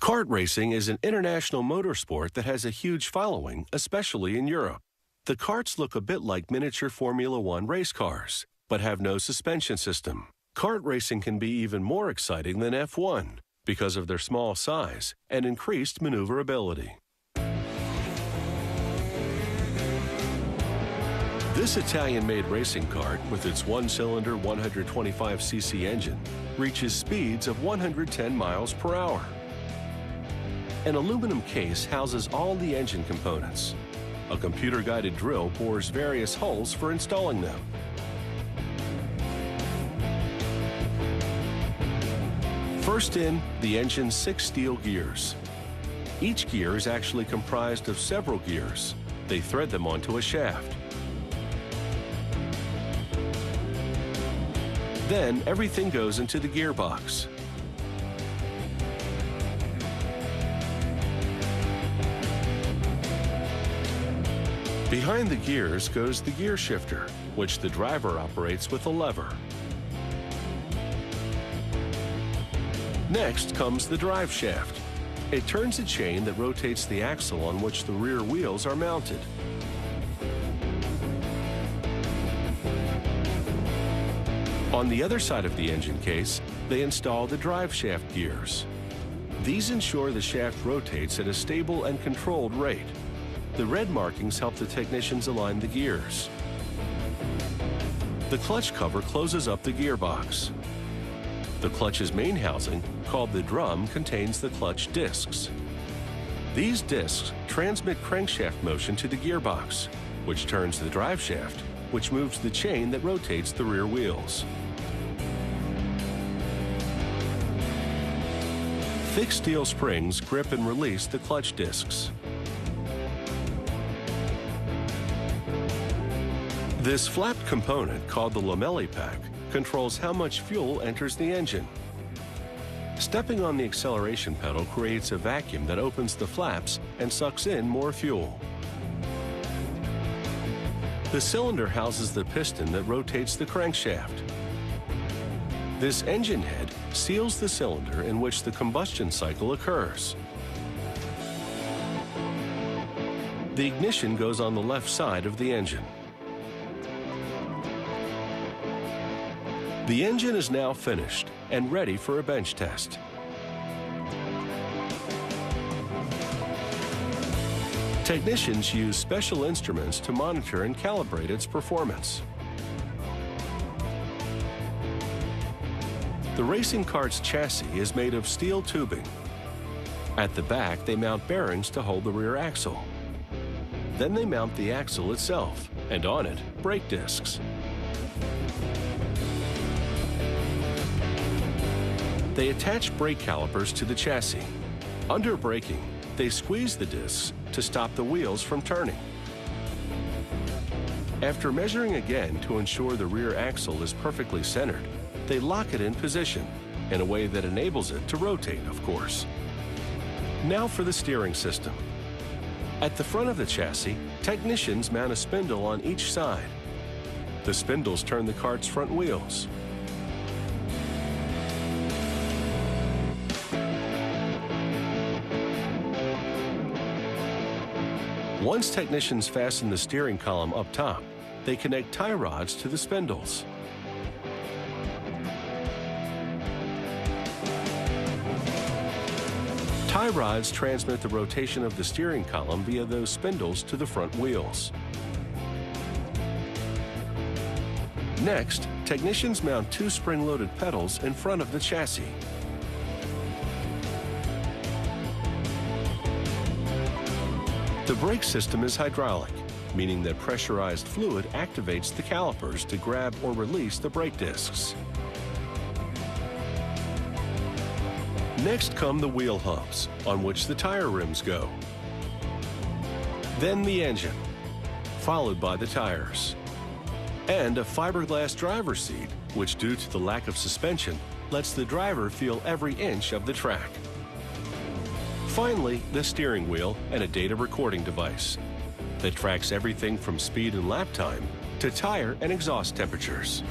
Kart racing is an international motorsport that has a huge following, especially in Europe. The karts look a bit like miniature Formula One race cars, but have no suspension system. Kart racing can be even more exciting than F1 because of their small size and increased maneuverability. This Italian-made racing kart, with its one-cylinder 125cc engine, reaches speeds of 110 miles per hour. An aluminum case houses all the engine components. A computer-guided drill bores various holes for installing them. First in, the engine's 6 steel gears. Each gear is actually comprised of several gears. They thread them onto a shaft. Then everything goes into the gearbox. Behind the gears goes the gear shifter, which the driver operates with a lever. Next comes the drive shaft. It turns a chain that rotates the axle on which the rear wheels are mounted. On the other side of the engine case, they install the drive shaft gears. These ensure the shaft rotates at a stable and controlled rate. The red markings help the technicians align the gears. The clutch cover closes up the gearbox. The clutch's main housing, called the drum, contains the clutch discs. These discs transmit crankshaft motion to the gearbox, which turns the drive shaft, which moves the chain that rotates the rear wheels. Thick steel springs grip and release the clutch discs. This flapped component, called the lamellae pack, controls how much fuel enters the engine. Stepping on the acceleration pedal creates a vacuum that opens the flaps and sucks in more fuel. The cylinder houses the piston that rotates the crankshaft. This engine head seals the cylinder in which the combustion cycle occurs. The ignition goes on the left side of the engine. The engine is now finished and ready for a bench test. Technicians use special instruments to monitor and calibrate its performance. The racing kart's chassis is made of steel tubing. At the back, they mount bearings to hold the rear axle. Then they mount the axle itself, and on it, brake discs. They attach brake calipers to the chassis. Under braking, they squeeze the discs to stop the wheels from turning. After measuring again to ensure the rear axle is perfectly centered, they lock it in position in a way that enables it to rotate, of course. Now for the steering system. At the front of the chassis, technicians mount a spindle on each side. The spindles turn the kart's front wheels. Once technicians fasten the steering column up top, they connect tie rods to the spindles. Tie rods transmit the rotation of the steering column via those spindles to the front wheels. Next, technicians mount 2 spring-loaded pedals in front of the chassis. The brake system is hydraulic, meaning that pressurized fluid activates the calipers to grab or release the brake discs. Next come the wheel hubs, on which the tire rims go. Then the engine, followed by the tires. And a fiberglass driver's seat, which due to the lack of suspension, lets the driver feel every inch of the track. Finally, the steering wheel and a data recording device that tracks everything from speed and lap time to tire and exhaust temperatures.